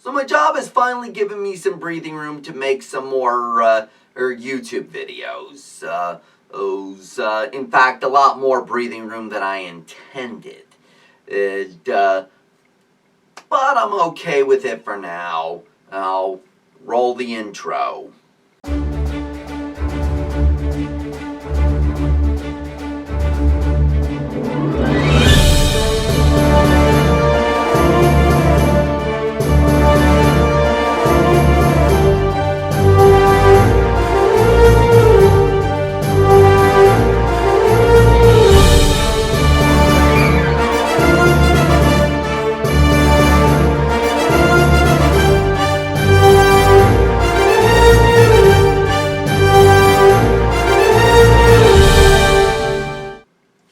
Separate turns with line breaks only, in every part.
So my job has finally given me some breathing room to make some more YouTube videos. In fact, a lot more breathing room than I intended. But I'm okay with it for now. I'll roll the intro.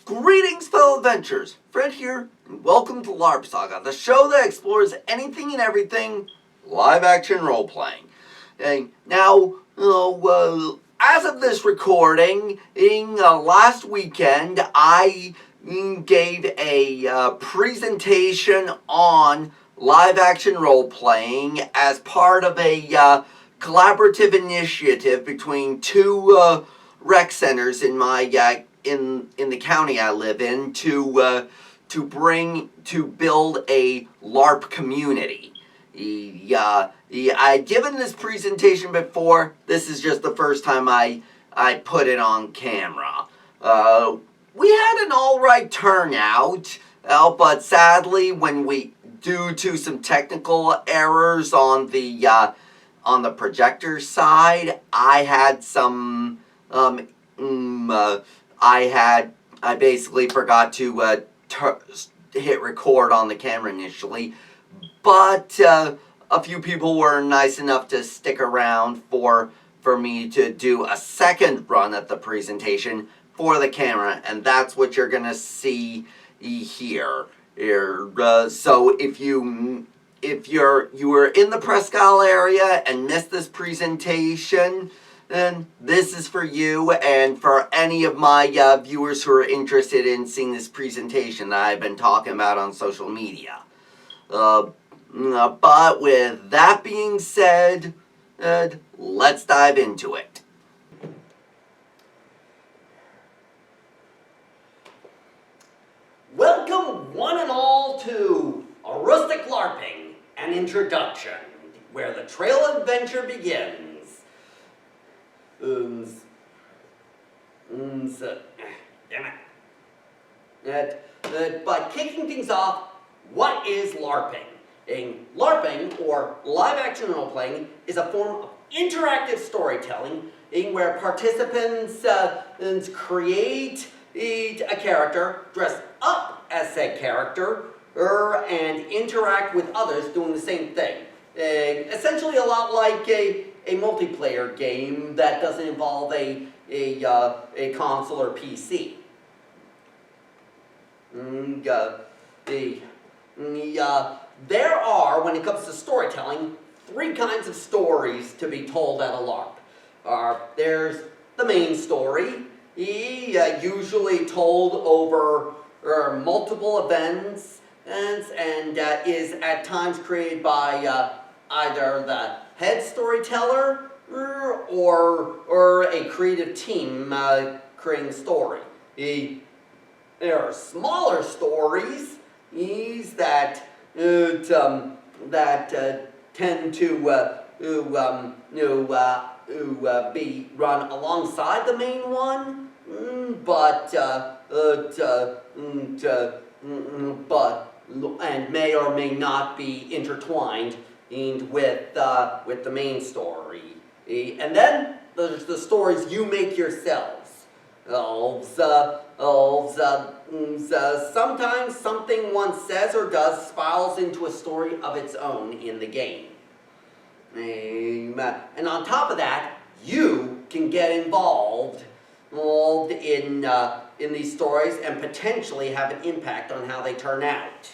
Greetings, fellow adventurers! Fred here, and welcome to Larp Saga, the show that explores anything and everything live-action role-playing. Now, as of this recording, last weekend, I gave a presentation on live-action role-playing as part of a collaborative initiative between two rec centers in my in the county I live in to build a Larp community. I'd given this presentation before. This is just the first time I put it on camera. We had an alright turnout, but sadly, due to some technical errors on the projector side, I basically forgot to hit record on the camera initially, but a few people were nice enough to stick around for me to do a second run at the presentation for the camera, and that's what you're gonna see here. So if you were in the Presque Isle area and missed this presentation, then this is for you and for any of my viewers who are interested in seeing this presentation that I've been talking about on social media. But with that being said, let's dive into it. Welcome one and all to A Rustic Larping, an introduction, where the trail of adventure begins. By kicking things off, what is LARPing? LARPing, or live-action role-playing, is a form of interactive storytelling where participants create a character, dress up as said character, and interact with others doing the same thing. Essentially a lot like a multiplayer game that doesn't involve a console or PC. There are, when it comes to storytelling, three kinds of stories to be told at a LARP. There's the main story, usually told over multiple events, and is at times created by either the head storyteller or a creative team creating the story. There are smaller stories that tend to be run alongside the main one, and may or may not be intertwined with the main story. And then there's the stories you make yourselves. Sometimes something one says or does spirals into a story of its own in the game. And on top of that, you can get involved in these stories and potentially have an impact on how they turn out.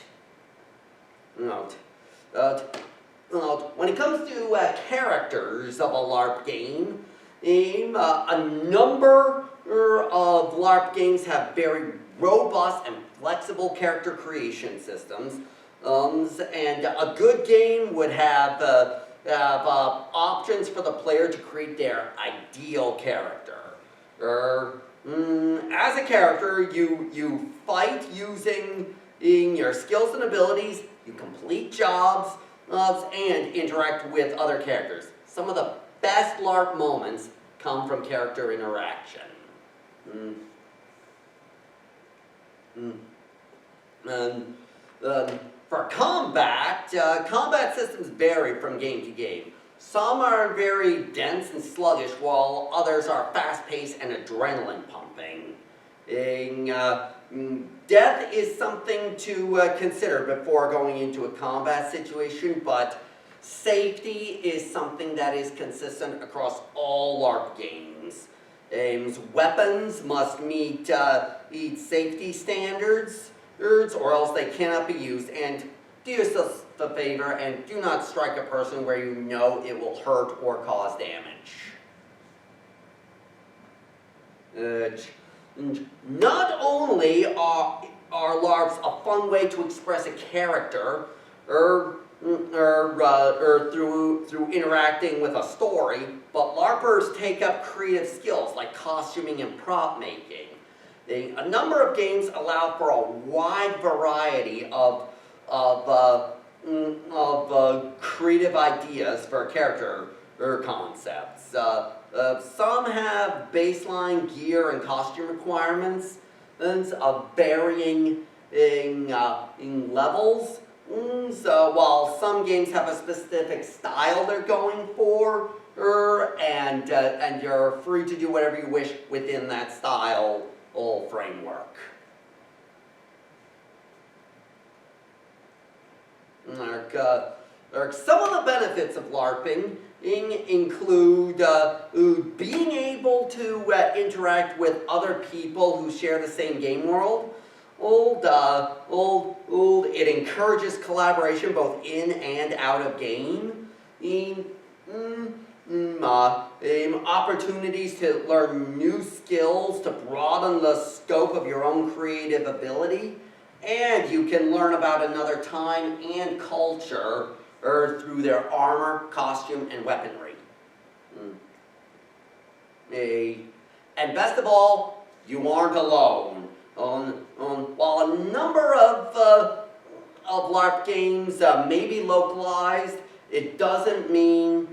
When it comes to characters of a LARP game, a number of LARP games have very robust and flexible character creation systems, And a good game would have options for the player to create their ideal character. As a character, you fight using your skills and abilities, you complete jobs, and interact with other characters. Some of the best LARP moments come from character interaction. For combat, combat systems vary from game to game. Some are very dense and sluggish, while others are fast-paced and adrenaline-pumping. Death is something to consider before going into a combat situation, but safety is something that is consistent across all LARP games. Weapons must meet safety standards, or else they cannot be used, and do yourself a favor and do not strike a person where you know it will hurt or cause damage. Not only are LARPs a fun way to express a character, or through interacting with a story, but LARPers take up creative skills like costuming and prop making. A number of games allow for a wide variety of creative ideas for character concepts. Some have baseline gear and costume requirements of varying in levels. So while some games have a specific style they're going for, and you're free to do whatever you wish within that style or framework. Some of the benefits of LARPing include being able to interact with other people who share the same game world. It encourages collaboration both in and out of game. Opportunities to learn new skills to broaden the scope of your own creative ability. And you can learn about another time and culture through their armor, costume, and weaponry. And best of all, you aren't alone. While a number of LARP games may be localized, it doesn't mean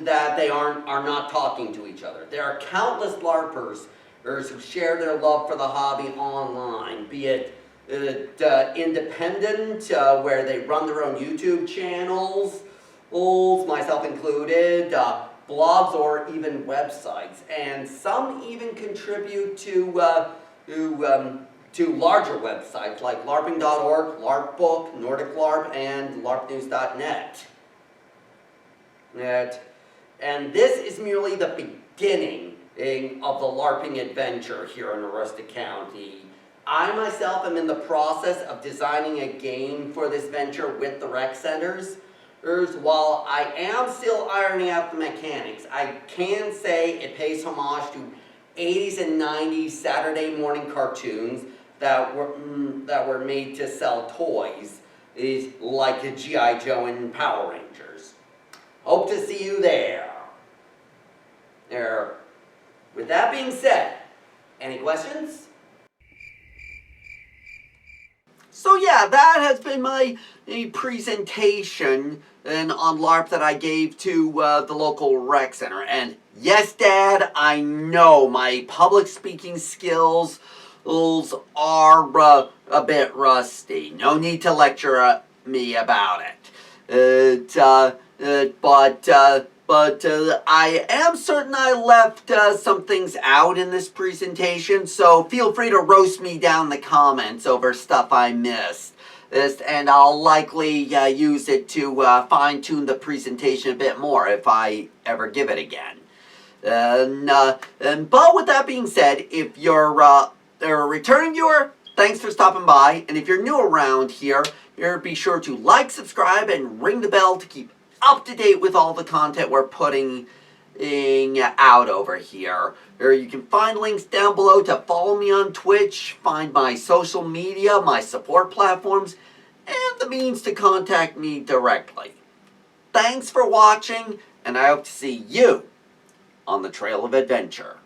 that they are not talking to each other. There are countless LARPers who share their love for the hobby online, be it independent, where they run their own YouTube channels, myself included, blogs, or even websites. And some even contribute to larger websites like larping.org, LARPbook, Nordic LARP, and larpnews.net. And this is merely the beginning of the LARPing adventure here in Aroostook County. I myself am in the process of designing a game for this venture with the rec centers. While I am still ironing out the mechanics, I can say it pays homage to 80s and 90s Saturday morning cartoons that were made to sell toys, like G.I. Joe and Power Rangers. Hope to see you there. With that being said, any questions? So yeah, that has been my presentation on LARP that I gave to the local rec center. And yes, Dad, I know my public speaking skills are a bit rusty. No need to lecture me about it. But I am certain I left some things out in this presentation, so feel free to roast me down in the comments over stuff I missed. And I'll likely use it to fine-tune the presentation a bit more if I ever give it again. But with that being said, if you're a returning viewer, thanks for stopping by. And if you're new around here, be sure to like, subscribe, and ring the bell to keep up to date with all the content we're putting out over here. You can find links down below to follow me on Twitch, find my social media, my support platforms, and the means to contact me directly. Thanks for watching, and I hope to see you on the Trail of Adventure.